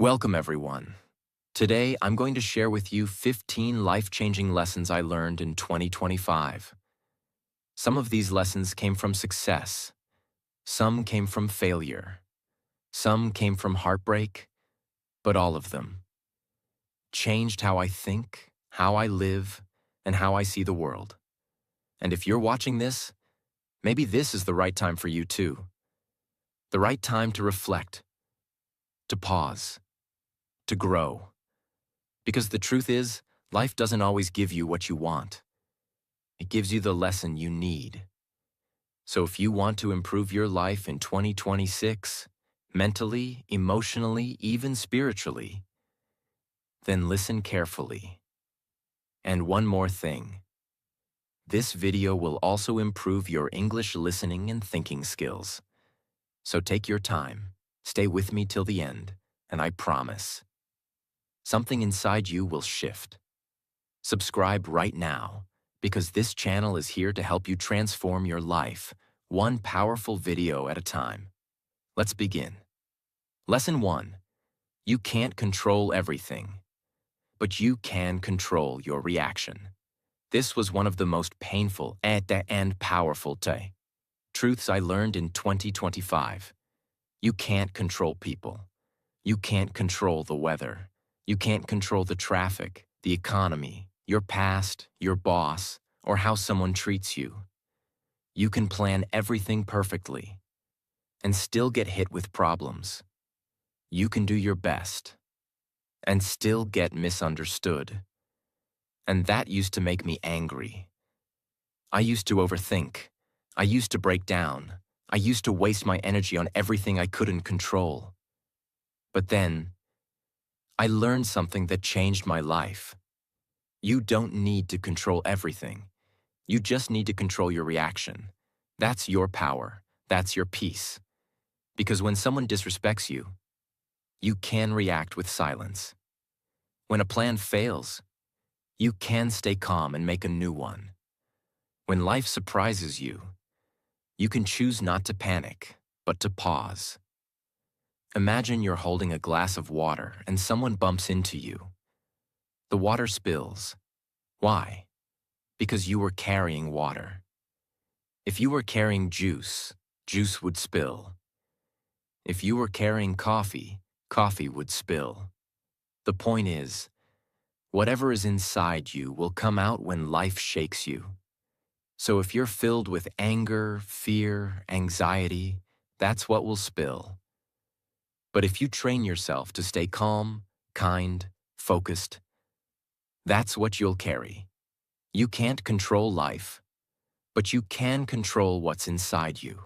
Welcome, everyone. Today, I'm going to share with you 15 life-changing lessons I learned in 2025. Some of these lessons came from success. Some came from failure. Some came from heartbreak, but all of them changed how I think, how I live, and how I see the world. And if you're watching this, maybe this is the right time for you too. The right time to reflect, to pause, to grow. Because the truth is, life doesn't always give you what you want. It gives you the lesson you need. So if you want to improve your life in 2026, mentally, emotionally, even spiritually, then listen carefully. And one more thing. This video will also improve your English listening and thinking skills. So take your time, stay with me till the end, and I promise, something inside you will shift. Subscribe right now, because this channel is here to help you transform your life, one powerful video at a time. Let's begin. Lesson 1. You can't control everything, but you can control your reaction. This was one of the most painful and powerful truths I learned in 2025. You can't control people. You can't control the weather. You can't control the traffic, the economy, your past, your boss, or how someone treats you. You can plan everything perfectly and still get hit with problems. You can do your best and still get misunderstood. And that used to make me angry. I used to overthink. I used to break down. I used to waste my energy on everything I couldn't control. But then, I learned something that changed my life. You don't need to control everything. You just need to control your reaction. That's your power. That's your peace. Because when someone disrespects you, you can react with silence. When a plan fails, you can stay calm and make a new one. When life surprises you, you can choose not to panic, but to pause. Imagine you're holding a glass of water and someone bumps into you. The water spills. Why? Because you were carrying water. If you were carrying juice, juice would spill. If you were carrying coffee, coffee would spill. The point is, whatever is inside you will come out when life shakes you. So if you're filled with anger, fear, anxiety, that's what will spill. But if you train yourself to stay calm, kind, focused, that's what you'll carry. You can't control life, but you can control what's inside you.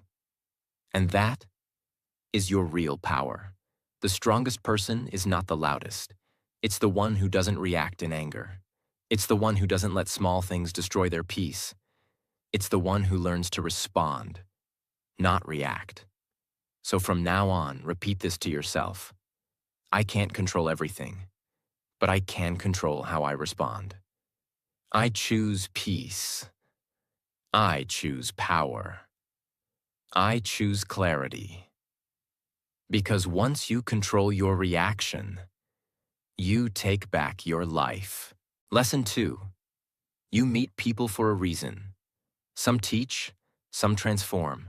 And that is your real power. The strongest person is not the loudest. It's the one who doesn't react in anger. It's the one who doesn't let small things destroy their peace. It's the one who learns to respond, not react. So from now on, repeat this to yourself. I can't control everything, but I can control how I respond. I choose peace. I choose power. I choose clarity. Because once you control your reaction, you take back your life. Lesson 2. You meet people for a reason. Some teach, some transform.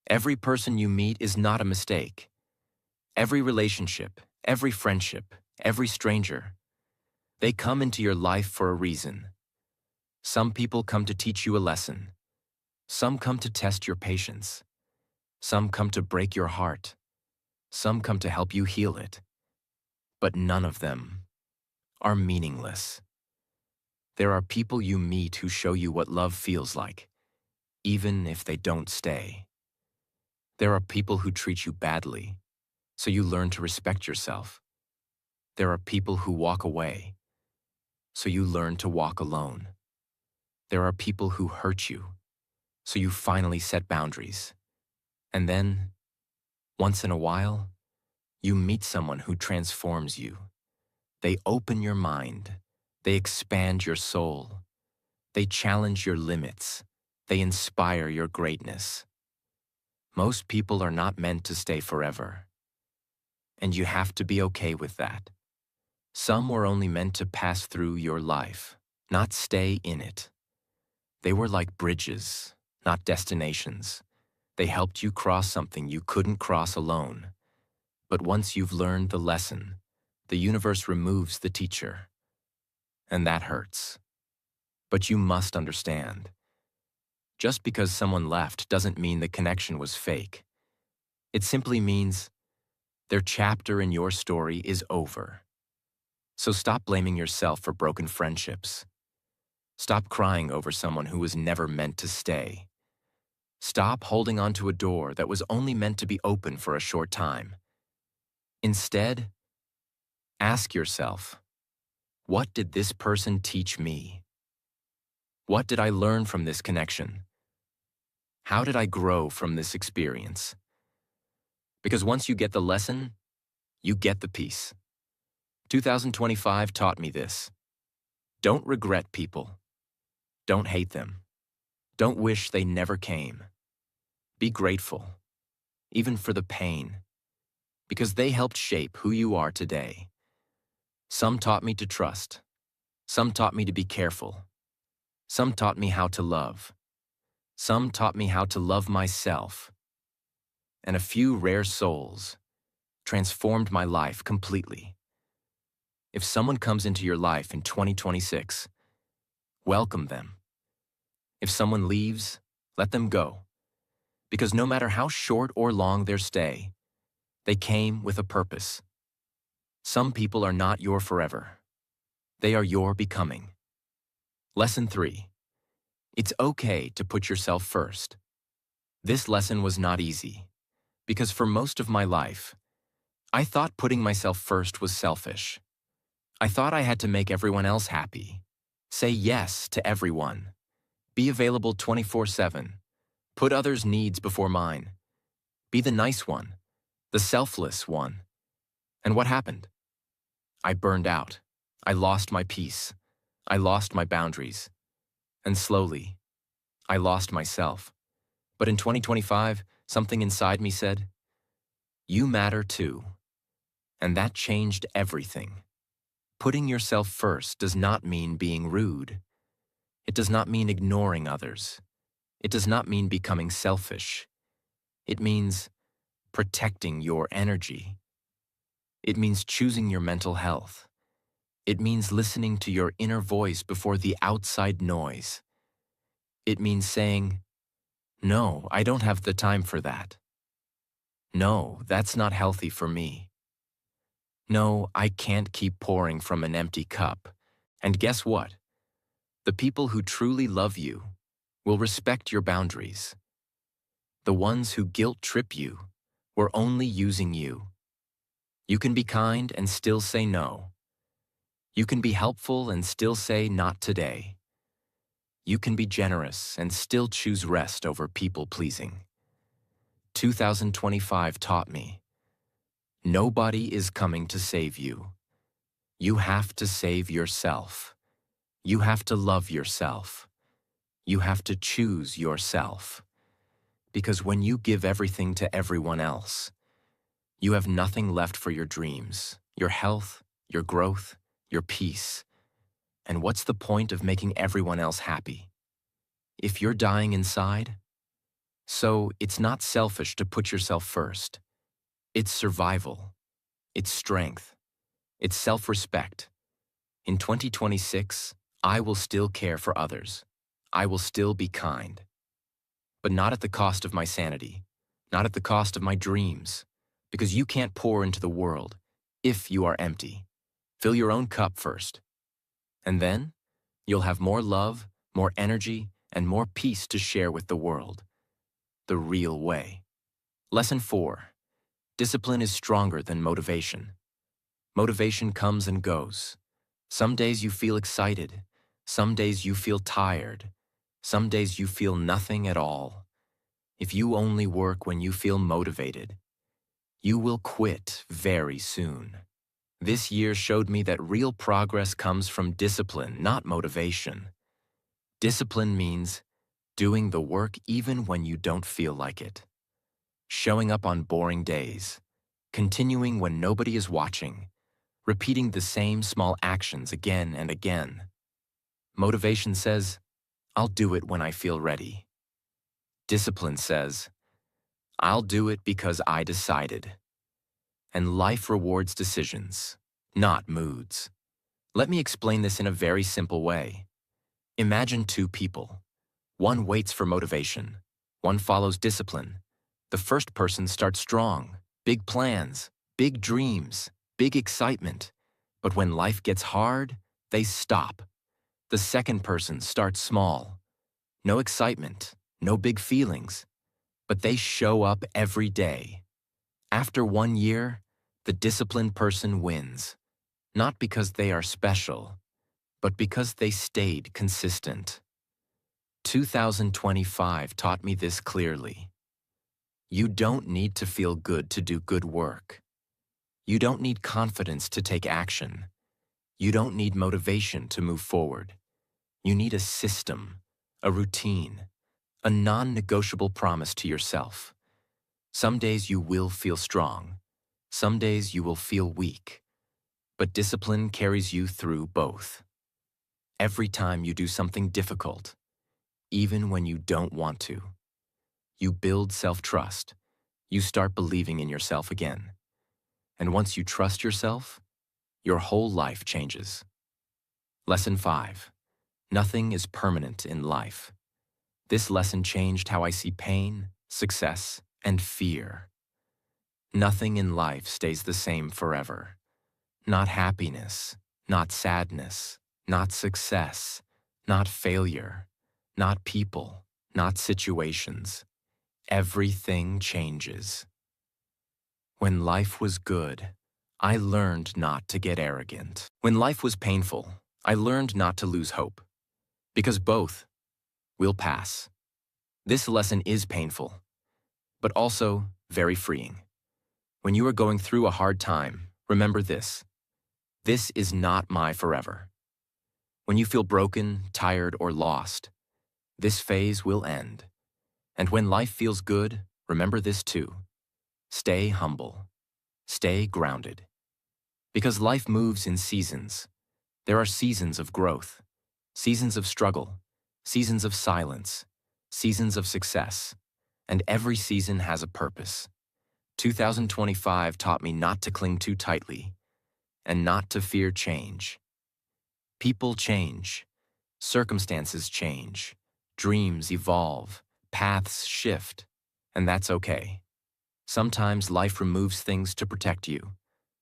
Every person you meet is not a mistake. Every relationship, every friendship, every stranger, they come into your life for a reason. Some people come to teach you a lesson. Some come to test your patience. Some come to break your heart. Some come to help you heal it. But none of them are meaningless. There are people you meet who show you what love feels like, even if they don't stay. There are people who treat you badly, so you learn to respect yourself. There are people who walk away, so you learn to walk alone. There are people who hurt you, so you finally set boundaries. And then, once in a while, you meet someone who transforms you. They open your mind. They expand your soul. They challenge your limits. They inspire your greatness. Most people are not meant to stay forever. And you have to be okay with that. Some were only meant to pass through your life, not stay in it. They were like bridges, not destinations. They helped you cross something you couldn't cross alone. But once you've learned the lesson, the universe removes the teacher. And that hurts. But you must understand. Just because someone left doesn't mean the connection was fake. It simply means their chapter in your story is over. So stop blaming yourself for broken friendships. Stop crying over someone who was never meant to stay. Stop holding on to a door that was only meant to be open for a short time. Instead, ask yourself, what did this person teach me? What did I learn from this connection? How did I grow from this experience? Because once you get the lesson, you get the peace. 2025 taught me this. Don't regret people. Don't hate them. Don't wish they never came. Be grateful, even for the pain, because they helped shape who you are today. Some taught me to trust. Some taught me to be careful. Some taught me how to love. Some taught me how to love myself. And a few rare souls transformed my life completely. If someone comes into your life in 2026, welcome them. If someone leaves, let them go. Because no matter how short or long their stay, they came with a purpose. Some people are not your forever. They are your becoming. Lesson 3. It's okay to put yourself first. This lesson was not easy, because for most of my life, I thought putting myself first was selfish. I thought I had to make everyone else happy, say yes to everyone, be available 24/7, put others' needs before mine, be the nice one, the selfless one. And what happened? I burned out. I lost my peace. I lost my boundaries. And slowly, I lost myself. But in 2025, something inside me said, "You matter too." And that changed everything. Putting yourself first does not mean being rude. It does not mean ignoring others. It does not mean becoming selfish. It means protecting your energy. It means choosing your mental health. It means listening to your inner voice before the outside noise. It means saying, "No, I don't have the time for that. No, that's not healthy for me. No, I can't keep pouring from an empty cup." And guess what? The people who truly love you will respect your boundaries. The ones who guilt-trip you were only using you. You can be kind and still say no. You can be helpful and still say not today. You can be generous and still choose rest over people-pleasing. 2025 taught me, nobody is coming to save you. You have to save yourself. You have to love yourself. You have to choose yourself. Because when you give everything to everyone else, you have nothing left for your dreams, your health, your growth, your peace. And what's the point of making everyone else happy if you're dying inside? So it's not selfish to put yourself first. It's survival. It's strength. It's self-respect. In 2026, I will still care for others. I will still be kind. But not at the cost of my sanity, not at the cost of my dreams, because you can't pour into the world if you are empty. Fill your own cup first. And then, you'll have more love, more energy, and more peace to share with the world. The real way. Lesson 4. Discipline is stronger than motivation. Motivation comes and goes. Some days you feel excited. Some days you feel tired. Some days you feel nothing at all. If you only work when you feel motivated, you will quit very soon. This year showed me that real progress comes from discipline, not motivation. Discipline means doing the work even when you don't feel like it. Showing up on boring days. continuing when nobody is watching, repeating the same small actions again and again. Motivation says, I'll do it when I feel ready. Discipline says, I'll do it because I decided. And life rewards decisions, not moods. Let me explain this in a very simple way. Imagine two people. One waits for motivation. One follows discipline. The first person starts strong, big plans, big dreams, big excitement. But when life gets hard, they stop. The second person starts small. No excitement, no big feelings. But they show up every day. After 1 year, the disciplined person wins. Not because they are special, but because they stayed consistent. 2025 taught me this clearly. You don't need to feel good to do good work. You don't need confidence to take action. You don't need motivation to move forward. You need a system, a routine, a non-negotiable promise to yourself. Some days you will feel strong. Some days you will feel weak. But discipline carries you through both. Every time you do something difficult, even when you don't want to, you build self-trust. You start believing in yourself again. And once you trust yourself, your whole life changes. Lesson 5. Nothing is permanent in life. This lesson changed how I see pain, success, and fear. Nothing in life stays the same forever. Not happiness, not sadness, not success, not failure, not people, not situations. Everything changes. When life was good, I learned not to get arrogant. When life was painful, I learned not to lose hope. Because both will pass. This lesson is painful, but also very freeing. When you are going through a hard time, remember this. This is not my forever. When you feel broken, tired, or lost, this phase will end. And when life feels good, remember this too. Stay humble. Stay grounded. Because life moves in seasons. There are seasons of growth, seasons of struggle, seasons of silence, seasons of success, and every season has a purpose. 2025 taught me not to cling too tightly and not to fear change. People change, circumstances change, dreams evolve, paths shift, and that's okay. Sometimes life removes things to protect you.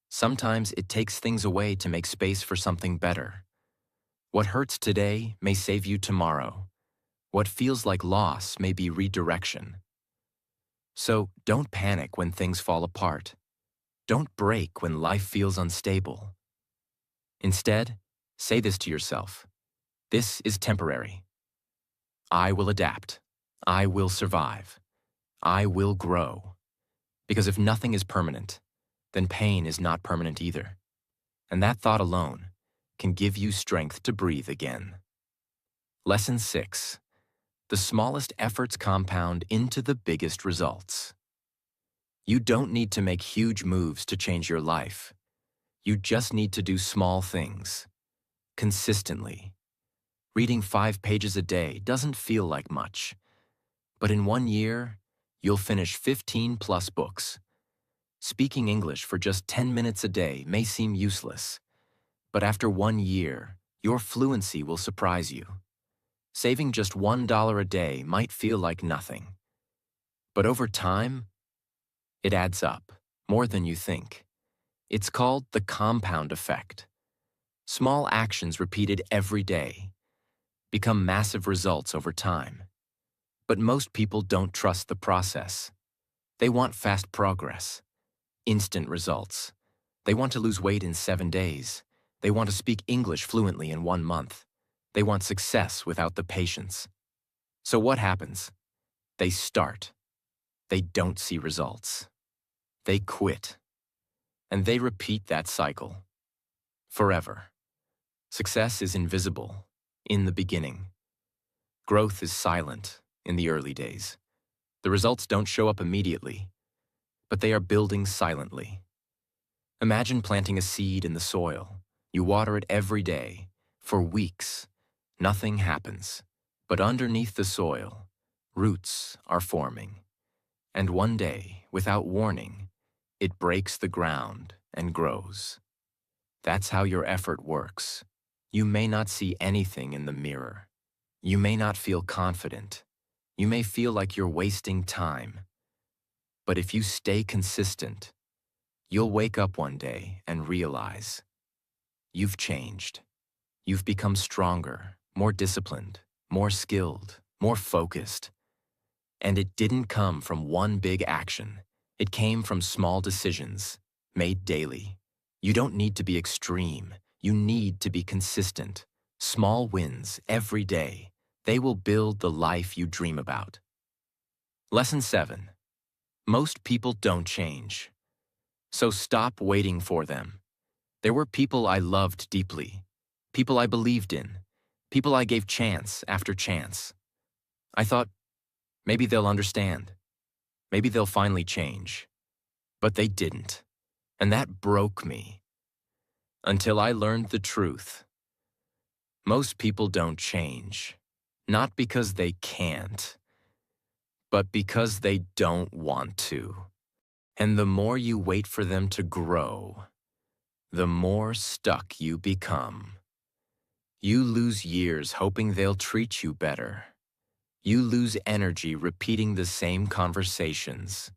Sometimes it takes things away to make space for something better. What hurts today may save you tomorrow. What feels like loss may be redirection. So don't panic when things fall apart. Don't break when life feels unstable. Instead, say this to yourself. This is temporary. I will adapt. I will survive. I will grow. Because if nothing is permanent, then pain is not permanent either. And that thought alone can give you strength to breathe again. Lesson 6. The smallest efforts compound into the biggest results. You don't need to make huge moves to change your life. You just need to do small things, consistently. Reading 5 pages a day doesn't feel like much, but in 1 year, you'll finish 15+ books. Speaking English for just 10 minutes a day may seem useless, but after 1 year, your fluency will surprise you. Saving just $1 a day might feel like nothing, but over time, it adds up, more than you think. It's called the compound effect. Small actions repeated every day become massive results over time. But most people don't trust the process. They want fast progress, instant results. They want to lose weight in 7 days. They want to speak English fluently in 1 month. They want success without the patience. So what happens? They start. They don't see results. They quit. And they repeat that cycle. Forever. Success is invisible in the beginning. Growth is silent in the early days. The results don't show up immediately, but they are building silently. Imagine planting a seed in the soil. You water it every day. For weeks, nothing happens. But underneath the soil, roots are forming. And one day, without warning, it breaks the ground and grows. That's how your effort works. You may not see anything in the mirror. You may not feel confident. You may feel like you're wasting time. But if you stay consistent, you'll wake up one day and realize you've changed. You've become stronger, more disciplined, more skilled, more focused. And it didn't come from one big action. It came from small decisions made daily. You don't need to be extreme. You need to be consistent. Small wins every day. They will build the life you dream about. Lesson 7. Most people don't change. So stop waiting for them. There were people I loved deeply, people I believed in, people I gave chance after chance. I thought, maybe they'll understand. Maybe they'll finally change. But they didn't. And that broke me. Until I learned the truth. Most people don't change. Not because they can't, but because they don't want to. And the more you wait for them to grow, the more stuck you become. You lose years hoping they'll treat you better. You lose energy repeating the same conversations.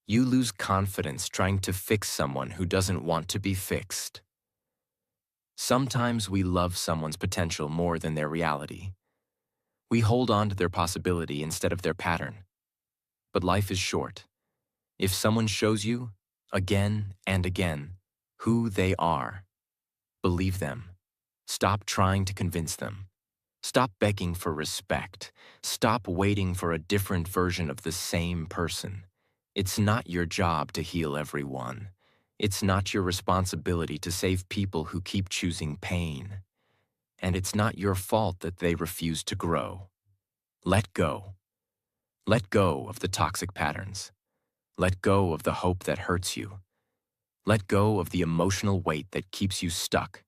You lose confidence trying to fix someone who doesn't want to be fixed. Sometimes we love someone's potential more than their reality. We hold on to their possibility instead of their pattern. But life is short. If someone shows you, again and again, who they are, believe them. Stop trying to convince them. Stop begging for respect. Stop waiting for a different version of the same person. It's not your job to heal everyone. It's not your responsibility to save people who keep choosing pain. And it's not your fault that they refuse to grow. Let go. Let go of the toxic patterns. Let go of the hope that hurts you. Let go of the emotional weight that keeps you stuck.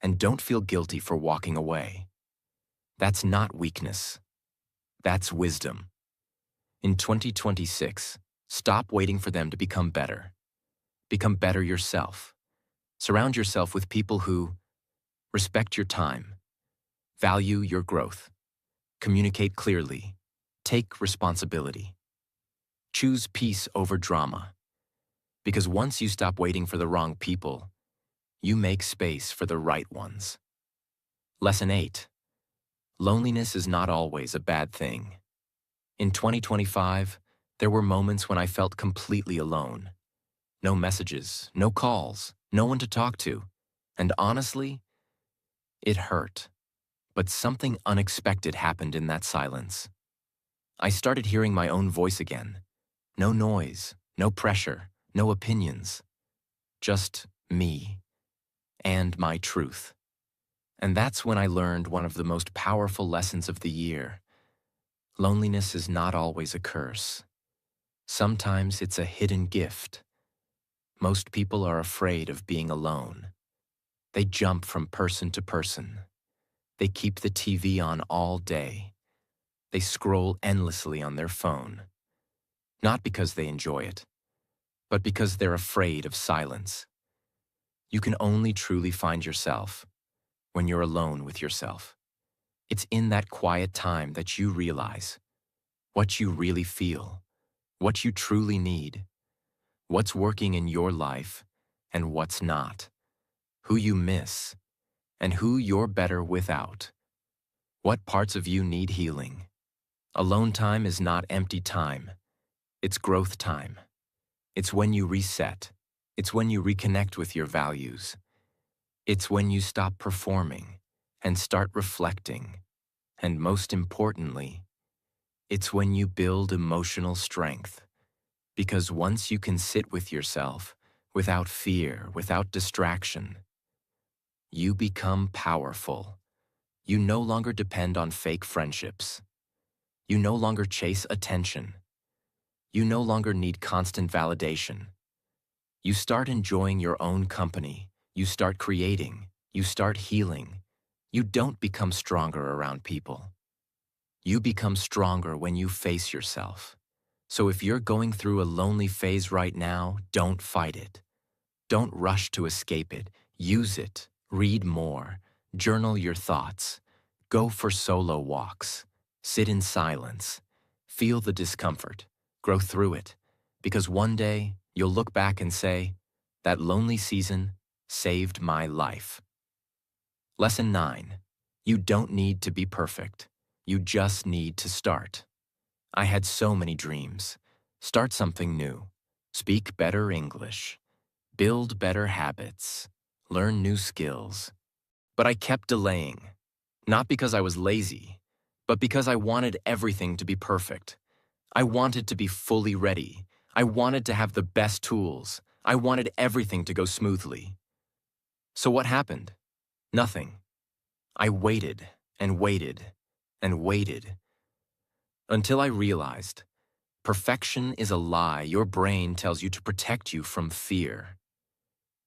And don't feel guilty for walking away. That's not weakness. That's wisdom. In 2026, stop waiting for them to become better. Become better yourself. Surround yourself with people who respect your time, value your growth, communicate clearly, take responsibility. Choose peace over drama. Because once you stop waiting for the wrong people, you make space for the right ones. Lesson 8. Loneliness is not always a bad thing. In 2025, there were moments when I felt completely alone. No messages, no calls, no one to talk to. And honestly, it hurt. But something unexpected happened in that silence. I started hearing my own voice again. No noise, no pressure, no opinions. Just me and my truth. And that's when I learned one of the most powerful lessons of the year. Loneliness is not always a curse. Sometimes it's a hidden gift. Most people are afraid of being alone. They jump from person to person. They keep the TV on all day. They scroll endlessly on their phone. Not because they enjoy it, but because they're afraid of silence. You can only truly find yourself when you're alone with yourself. It's in that quiet time that you realize what you really feel, what you truly need, what's working in your life and what's not, who you miss and who you're better without, what parts of you need healing. Alone time is not empty time. It's growth time. It's when you reset. It's when you reconnect with your values. It's when you stop performing and start reflecting. And most importantly, it's when you build emotional strength. Because once you can sit with yourself, without fear, without distraction, you become powerful. You no longer depend on fake friendships. You no longer chase attention. You no longer need constant validation. You start enjoying your own company. You start creating. You start healing. You don't become stronger around people. You become stronger when you face yourself. So if you're going through a lonely phase right now, don't fight it. Don't rush to escape it. Use it. Read more. Journal your thoughts. Go for solo walks. Sit in silence. Feel the discomfort. Grow through it. Because one day, you'll look back and say, that lonely season saved my life. Lesson 9. You don't need to be perfect. You just need to start. I had so many dreams. Start something new. Speak better English. Build better habits. Learn new skills. But I kept delaying. Not because I was lazy, but because I wanted everything to be perfect. I wanted to be fully ready. I wanted to have the best tools. I wanted everything to go smoothly. So what happened? Nothing. I waited and waited and waited until I realized perfection is a lie your brain tells you to protect you from fear.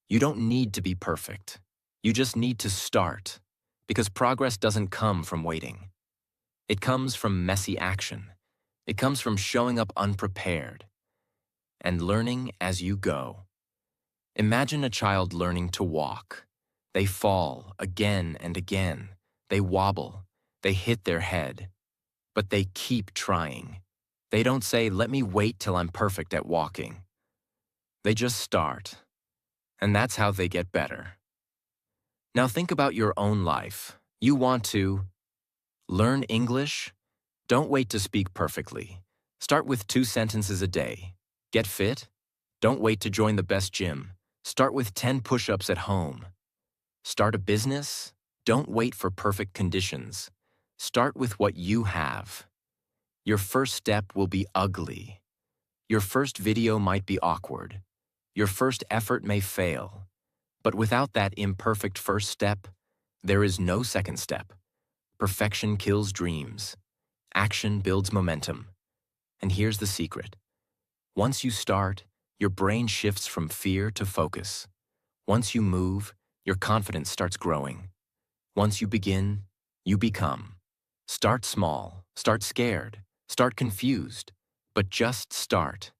You don't need to be perfect. You just need to start, because progress doesn't come from waiting. It comes from messy action. It comes from showing up unprepared and learning as you go. Imagine a child learning to walk. They fall again and again. They wobble. They hit their head. But they keep trying. They don't say, let me wait till I'm perfect at walking. They just start. And that's how they get better. Now think about your own life. You want to learn English? Don't wait to speak perfectly. Start with 2 sentences a day. Get fit? Don't wait to join the best gym. Start with 10 push-ups at home. Start a business? Don't wait for perfect conditions. Start with what you have. Your first step will be ugly. Your first video might be awkward. Your first effort may fail. But without that imperfect first step, there is no second step. Perfection kills dreams. Action builds momentum. And here's the secret. Once you start, your brain shifts from fear to focus. Once you move, your confidence starts growing. Once you begin, you become. Start small, start scared, start confused, but just start.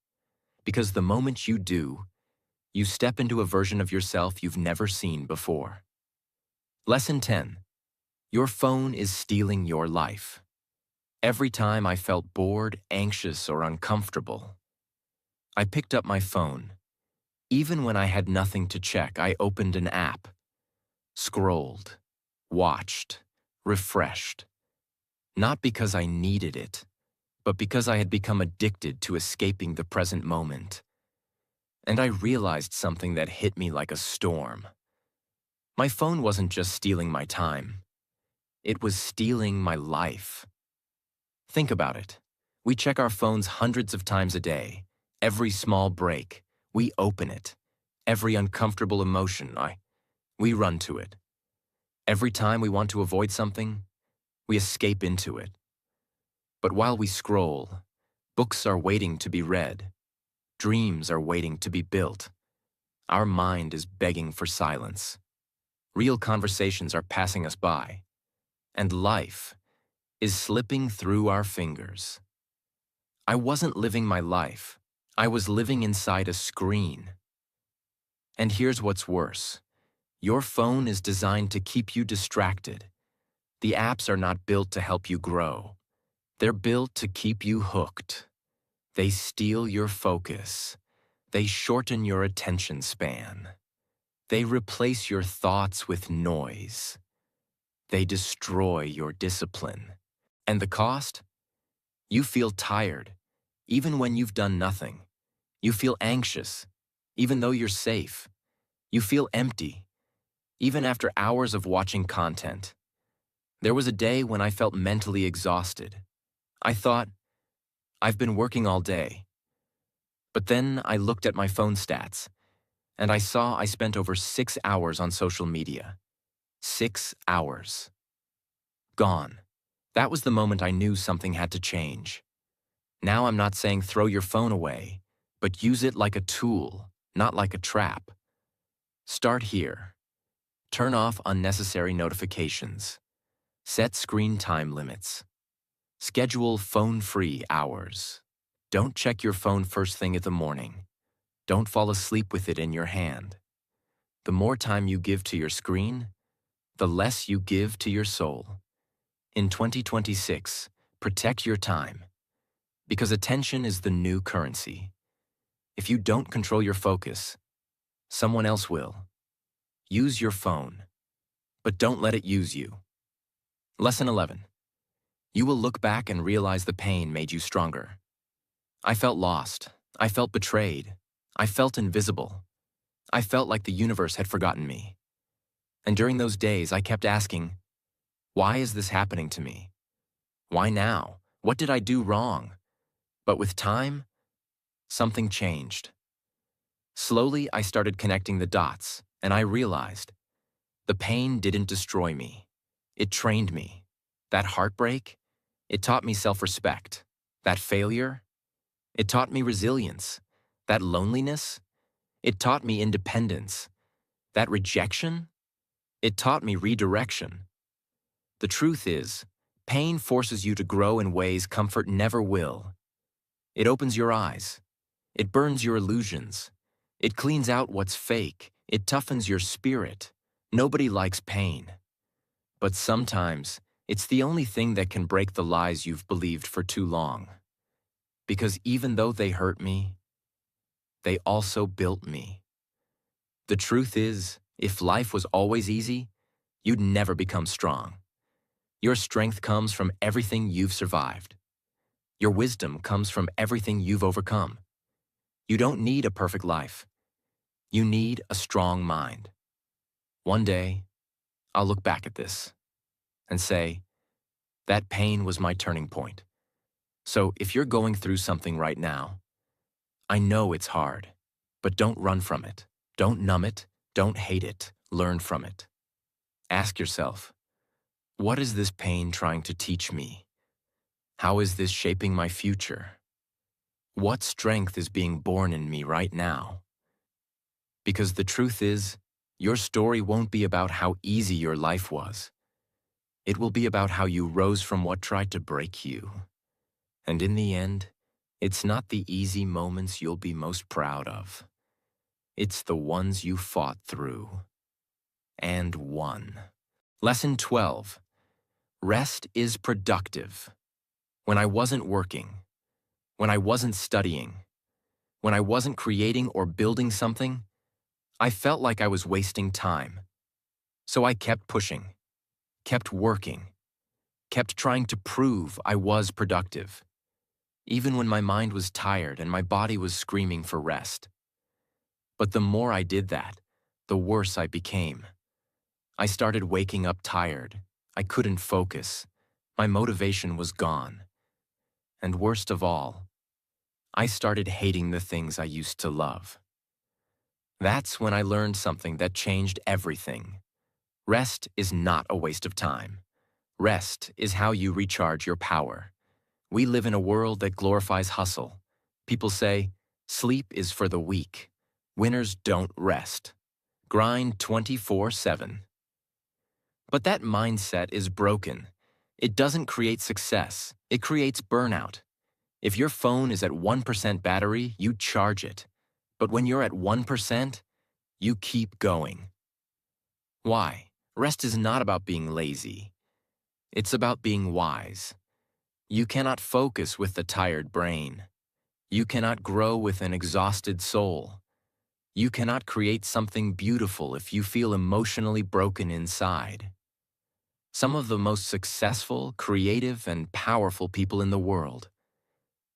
Because the moment you do, you step into a version of yourself you've never seen before. Lesson 10. Your phone is stealing your life. Every time I felt bored, anxious, or uncomfortable, I picked up my phone. Even when I had nothing to check, I opened an app, scrolled, watched, refreshed. Not because I needed it, but because I had become addicted to escaping the present moment. And I realized something that hit me like a storm. My phone wasn't just stealing my time. It was stealing my life. Think about it. We check our phones hundreds of times a day. Every small break, we open it. Every uncomfortable emotion, we run to it. Every time we want to avoid something, we escape into it. But while we scroll, books are waiting to be read. Dreams are waiting to be built. Our mind is begging for silence. Real conversations are passing us by. And life is slipping through our fingers. I wasn't living my life. I was living inside a screen. And here's what's worse. Your phone is designed to keep you distracted. The apps are not built to help you grow. They're built to keep you hooked. They steal your focus. They shorten your attention span. They replace your thoughts with noise. They destroy your discipline. And the cost? You feel tired, even when you've done nothing. You feel anxious, even though you're safe. You feel empty, even after hours of watching content. There was a day when I felt mentally exhausted. I thought, I've been working all day. But then I looked at my phone stats, and I saw I spent over 6 hours on social media. 6 hours. Gone. That was the moment I knew something had to change. Now I'm not saying throw your phone away, but use it like a tool, not like a trap. Start here. Turn off unnecessary notifications. Set screen time limits. Schedule phone-free hours. Don't check your phone first thing in the morning. Don't fall asleep with it in your hand. The more time you give to your screen, the less you give to your soul. In 2026, protect your time, because attention is the new currency. If you don't control your focus, someone else will. Use your phone, but don't let it use you. Lesson 11. You will look back and realize the pain made you stronger. I felt lost. I felt betrayed. I felt invisible. I felt like the universe had forgotten me. And during those days, I kept asking, why is this happening to me? Why now? What did I do wrong? But with time, something changed. Slowly, I started connecting the dots, and I realized the pain didn't destroy me. It trained me. That heartbreak, it taught me self-respect. That failure, it taught me resilience. That loneliness, it taught me independence. That rejection, it taught me redirection. The truth is, pain forces you to grow in ways comfort never will. It opens your eyes. It burns your illusions. It cleans out what's fake. It toughens your spirit. Nobody likes pain. But sometimes, it's the only thing that can break the lies you've believed for too long. Because even though they hurt me, they also built me. The truth is, if life was always easy, you'd never become strong. Your strength comes from everything you've survived. Your wisdom comes from everything you've overcome. You don't need a perfect life. You need a strong mind. One day, I'll look back at this and say, that pain was my turning point. So if you're going through something right now, I know it's hard, but don't run from it. Don't numb it. Don't hate it. Learn from it. Ask yourself, what is this pain trying to teach me? How is this shaping my future? What strength is being born in me right now? Because the truth is, your story won't be about how easy your life was. It will be about how you rose from what tried to break you. And in the end, it's not the easy moments you'll be most proud of. It's the ones you fought through and won. Lesson 12. Rest is productive. When I wasn't working, when I wasn't studying, when I wasn't creating or building something, I felt like I was wasting time. So I kept pushing, kept working, kept trying to prove I was productive, even when my mind was tired and my body was screaming for rest. But the more I did that, the worse I became. I started waking up tired. I couldn't focus. My motivation was gone. And worst of all, I started hating the things I used to love. That's when I learned something that changed everything. Rest is not a waste of time. Rest is how you recharge your power. We live in a world that glorifies hustle. People say, sleep is for the weak. Winners don't rest. Grind 24/7. But that mindset is broken. It doesn't create success. It creates burnout. If your phone is at 1% battery, you charge it. But when you're at 1%, you keep going. Why? Rest is not about being lazy. It's about being wise. You cannot focus with a tired brain. You cannot grow with an exhausted soul. You cannot create something beautiful if you feel emotionally broken inside. Some of the most successful, creative, and powerful people in the world,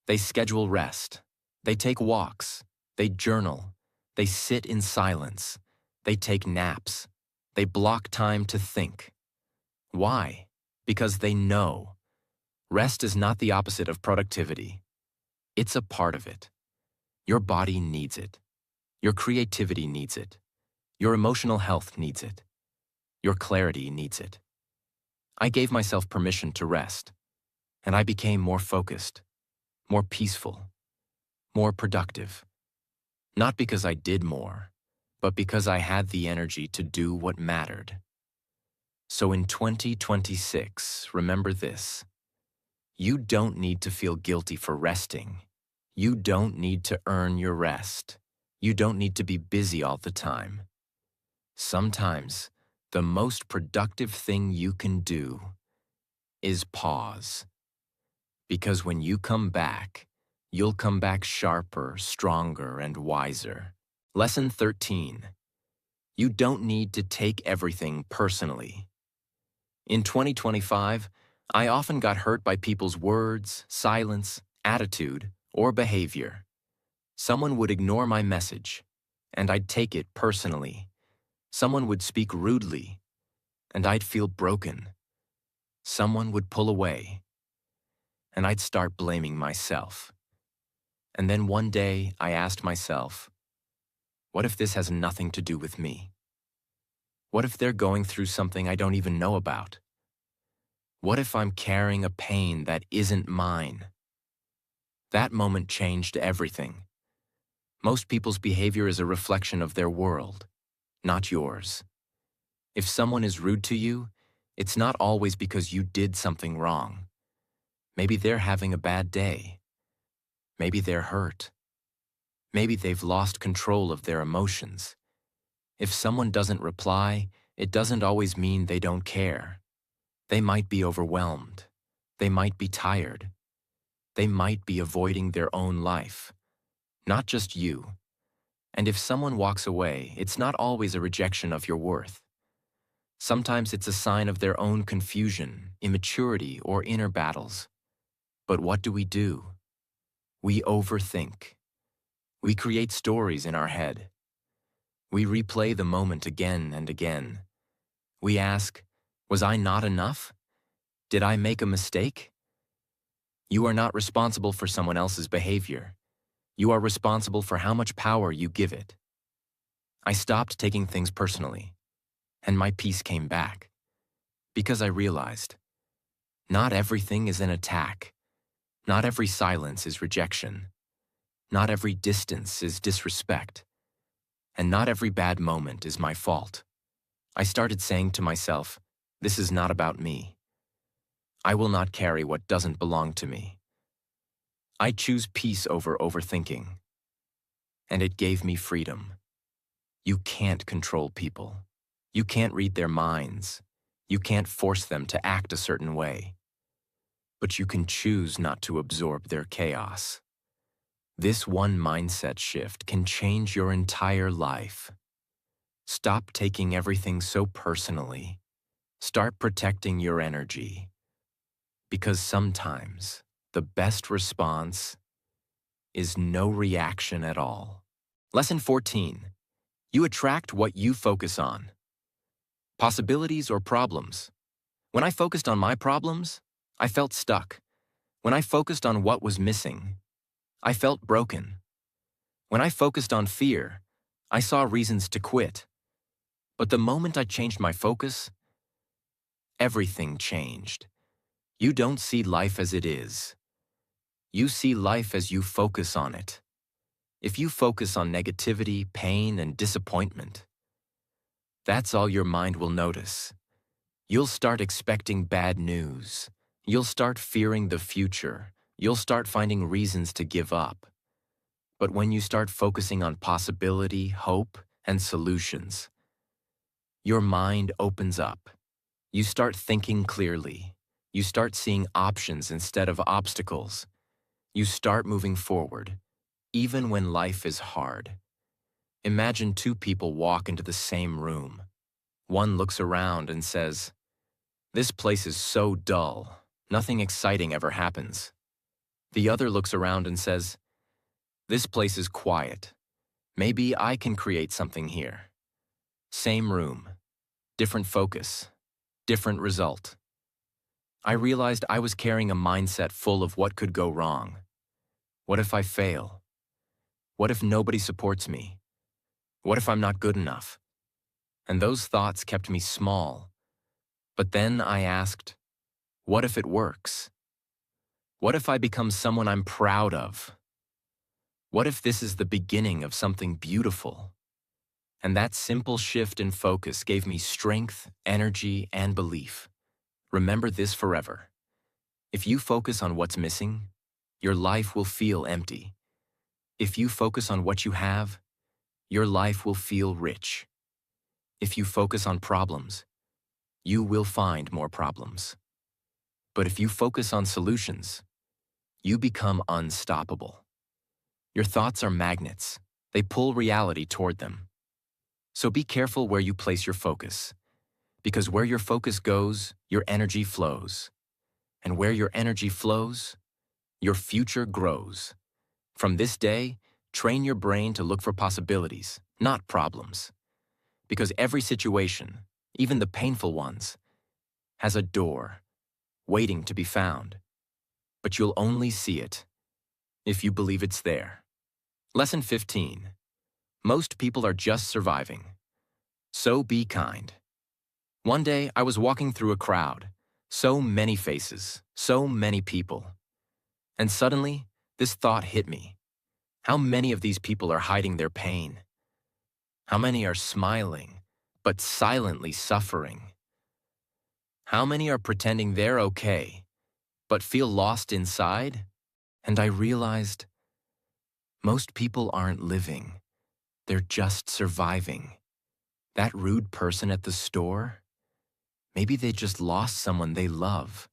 they schedule rest. They take walks. They journal. They sit in silence. They take naps. They block time to think. Why? Because they know. Rest is not the opposite of productivity. It's a part of it. Your body needs it. Your creativity needs it. Your emotional health needs it. Your clarity needs it. I gave myself permission to rest, and I became more focused, more peaceful, more productive. Not because I did more, but because I had the energy to do what mattered. So in 2026, remember this. You don't need to feel guilty for resting. You don't need to earn your rest. You don't need to be busy all the time. Sometimes, the most productive thing you can do is pause. Because when you come back, you'll come back sharper, stronger, and wiser. Lesson 13. You don't need to take everything personally. In 2025, I often got hurt by people's words, silence, attitude, or behavior. Someone would ignore my message, and I'd take it personally. Someone would speak rudely, and I'd feel broken. Someone would pull away, and I'd start blaming myself. And then one day, I asked myself, what if this has nothing to do with me? What if they're going through something I don't even know about? What if I'm carrying a pain that isn't mine? That moment changed everything. Most people's behavior is a reflection of their world, not yours. If someone is rude to you, it's not always because you did something wrong. Maybe they're having a bad day. Maybe they're hurt. Maybe they've lost control of their emotions. If someone doesn't reply, it doesn't always mean they don't care. They might be overwhelmed. They might be tired. They might be avoiding their own life, not just you. And if someone walks away, it's not always a rejection of your worth. Sometimes it's a sign of their own confusion, immaturity, or inner battles. But what do? We overthink. We create stories in our head. We replay the moment again and again. We ask, was I not enough? Did I make a mistake? You are not responsible for someone else's behavior. You are responsible for how much power you give it. I stopped taking things personally, and my peace came back. Because I realized, not everything is an attack. Not every silence is rejection. Not every distance is disrespect. And not every bad moment is my fault. I started saying to myself, this is not about me. I will not carry what doesn't belong to me. I choose peace over overthinking. And it gave me freedom. You can't control people. You can't read their minds. You can't force them to act a certain way. But you can choose not to absorb their chaos. This one mindset shift can change your entire life. Stop taking everything so personally. Start protecting your energy. Because sometimes the best response is no reaction at all. Lesson 14. You attract what you focus on. Possibilities or problems. When I focused on my problems, I felt stuck. When I focused on what was missing, I felt broken. When I focused on fear, I saw reasons to quit. But the moment I changed my focus, everything changed. You don't see life as it is. You see life as you focus on it. If you focus on negativity, pain, and disappointment, that's all your mind will notice. You'll start expecting bad news. You'll start fearing the future. You'll start finding reasons to give up. But when you start focusing on possibility, hope, and solutions, your mind opens up. You start thinking clearly. You start seeing options instead of obstacles. You start moving forward, even when life is hard. Imagine two people walk into the same room. One looks around and says, "This place is so dull. Nothing exciting ever happens." The other looks around and says, "This place is quiet. Maybe I can create something here." Same room, different focus, different result. I realized I was carrying a mindset full of what could go wrong. What if I fail? What if nobody supports me? What if I'm not good enough? And those thoughts kept me small. But then I asked, what if it works? What if I become someone I'm proud of? What if this is the beginning of something beautiful? And that simple shift in focus gave me strength, energy, and belief. Remember this forever. If you focus on what's missing, your life will feel empty. If you focus on what you have, your life will feel rich. If you focus on problems, you will find more problems. But if you focus on solutions, you become unstoppable. Your thoughts are magnets. They pull reality toward them. So be careful where you place your focus, because where your focus goes, your energy flows. And where your energy flows, your future grows. From this day, train your brain to look for possibilities, not problems. Because every situation, even the painful ones, has a door waiting to be found. But you'll only see it if you believe it's there. Lesson 15. Most people are just surviving. So be kind. One day, I was walking through a crowd. So many faces, so many people. And suddenly, this thought hit me. How many of these people are hiding their pain? How many are smiling, but silently suffering? How many are pretending they're okay, but feel lost inside? And I realized most people aren't living. They're just surviving. That rude person at the store? Maybe they just lost someone they love.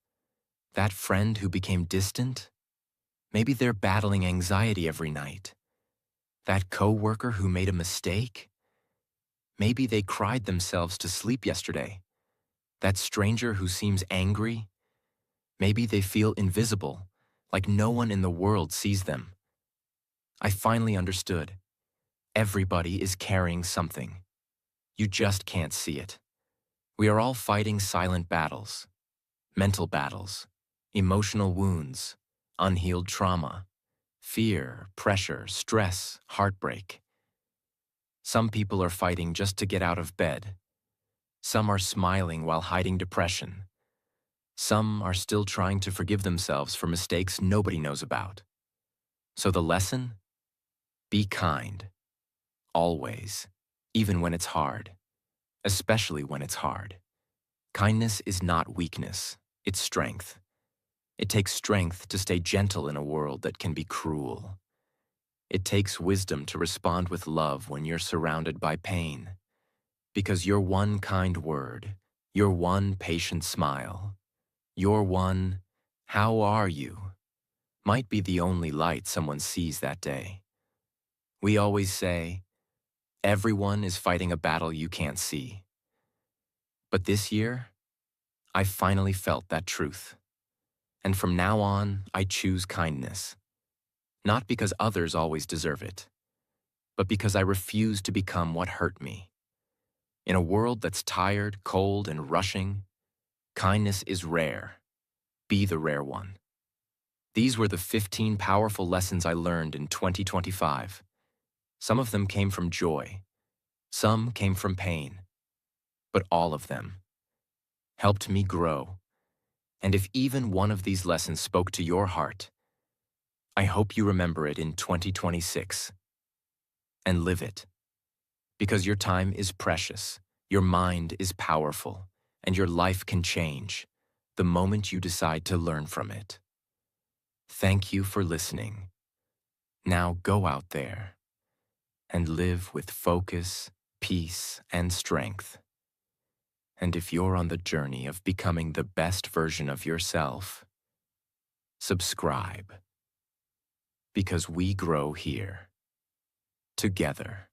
That friend who became distant? Maybe they're battling anxiety every night. That coworker who made a mistake? Maybe they cried themselves to sleep yesterday. That stranger who seems angry? Maybe they feel invisible, like no one in the world sees them. I finally understood. Everybody is carrying something. You just can't see it. We are all fighting silent battles, mental battles, emotional wounds, unhealed trauma, fear, pressure, stress, heartbreak. Some people are fighting just to get out of bed. Some are smiling while hiding depression. Some are still trying to forgive themselves for mistakes nobody knows about. So the lesson? Be kind. Always. Even when it's hard. Especially when it's hard. Kindness is not weakness. It's strength. It takes strength to stay gentle in a world that can be cruel. It takes wisdom to respond with love when you're surrounded by pain. Because your one kind word, your one patient smile, your one, "How are you?" might be the only light someone sees that day. We always say, everyone is fighting a battle you can't see. But this year, I finally felt that truth. And from now on, I choose kindness. Not because others always deserve it, but because I refuse to become what hurt me. In a world that's tired, cold, and rushing, kindness is rare. Be the rare one. These were the 15 powerful lessons I learned in 2025. Some of them came from joy. Some came from pain. But all of them helped me grow. And if even one of these lessons spoke to your heart, I hope you remember it in 2026 and live it. Because your time is precious, your mind is powerful, and your life can change the moment you decide to learn from it. Thank you for listening. Now go out there and live with focus, peace, and strength. And if you're on the journey of becoming the best version of yourself, subscribe. Because we grow here, together.